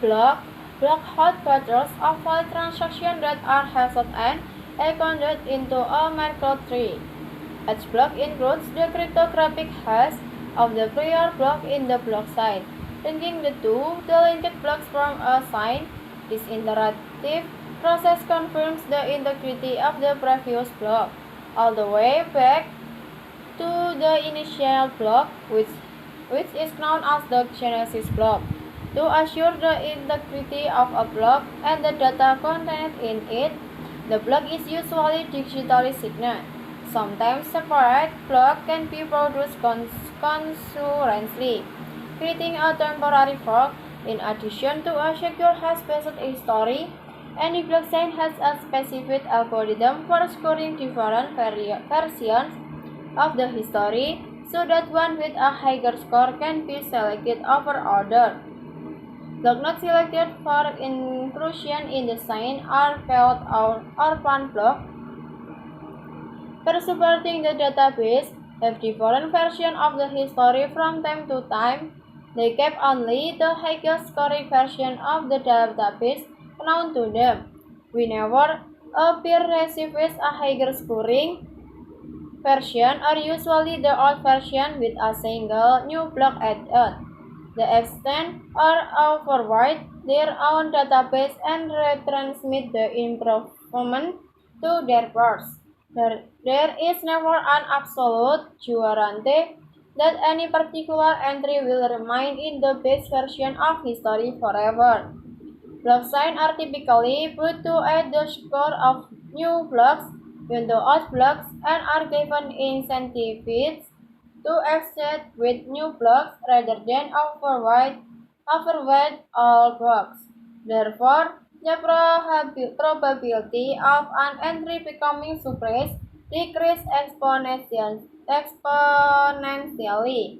block headquarters of valid transactions that are hashed and encoded into a Merkle tree. Each block includes the cryptographic hash of the prior block in the block sign. Linking the linked blocks from a sign, this interactive process confirms the integrity of the previous block, all the way back to the initial block, which is known as the genesis block. To assure the integrity of a block and the data contained in it, the block is usually digitally signed. Sometimes separate blocks can be produced concurrently, creating a temporary fork. In addition to a secure hash-based history, any blockchain has a specific algorithm for scoring different versions of the history so that one with a higher score can be selected over other. Block not selected for inclusion in the sign are failed or plant block. Supporting the database have different versions of the history from time to time. They keep only the highest scoring version of the database known to them. Whenever a peer receives a higher scoring version, or usually the old version with a single new block added, they extend or forward their own database and retransmit the improvement to their peers. There is never an absolute guarantee that any particular entry will remain in the base version of history forever. Blockchains are typically put to add the score of new blocks into old blocks and are given incentives to exit with new blocks rather than overweight all blocks. Therefore, the probability of an entry becoming suppressed decreases exponentially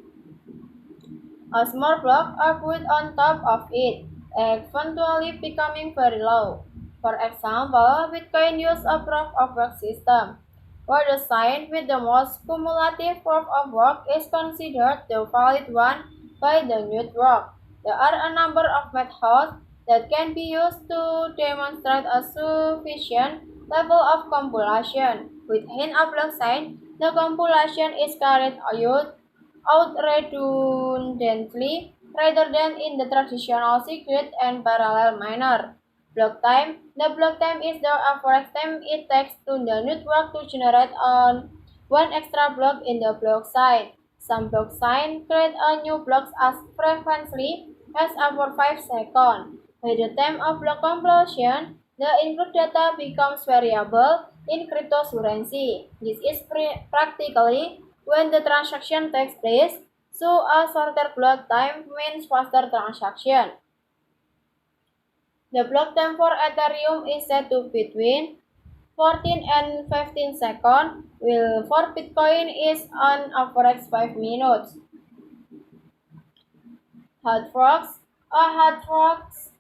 as more blocks are put on top of it, eventually becoming very low. For example, Bitcoin uses a proof of work system, where the sign with the most cumulative proof of work is considered the valid one by the network. There are a number of methods that can be used to demonstrate a sufficient level of compilation. Within a blockchain, the compilation is carried out redundantly rather than in the traditional secret and parallel manner. The block time is the average time it takes to the network to generate one extra block in the blockchain. Some blockchains create a new block as frequently as over 5 seconds. By the time of block completion, the input data becomes variable in cryptocurrency. This is practically when the transaction takes place, so a shorter block time means faster transaction. The block time for Ethereum is set to between 14 and 15 seconds, while for Bitcoin is on average 5 minutes. Hard forks. A hard forks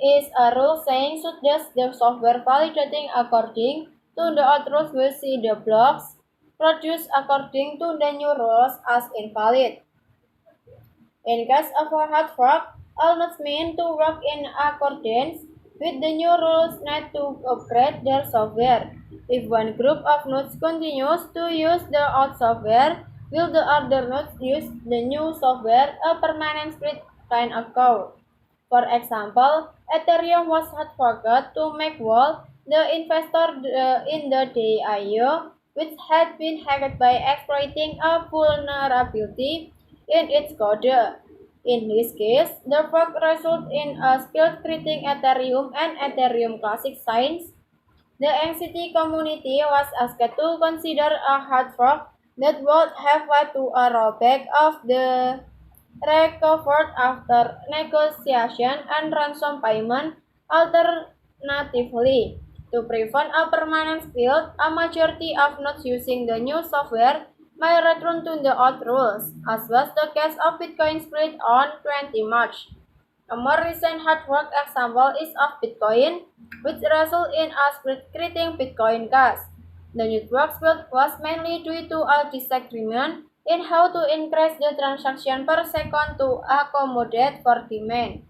is a rule saying should the software validating according to the old rules will see the blocks produced according to the new rules as invalid. In case of a hard fork, all nodes meant to work in accordance with the new rules need to upgrade their software. If one group of nodes continues to use the old software, will the other nodes use the new software? A permanent split can occur. For example, Ethereum was hard forked to make whole the investor in the DIO, which had been hacked by exploiting a vulnerability in its code. In this case, the fork resulted in a split creating Ethereum and Ethereum Classic signs. The NCT community was asked to consider a hard fork that would have led to a rollback of the recovered after negotiation and ransom payment. Alternatively, to prevent a permanent split, a majority of nodes using the new software may return to the old rules, as was the case of Bitcoin split on 20 March. A more recent hard fork example is of Bitcoin, which resulted in a split creating Bitcoin Cash. The network split was mainly due to a disagreement in how to increase the transaction per second to accommodate for demand.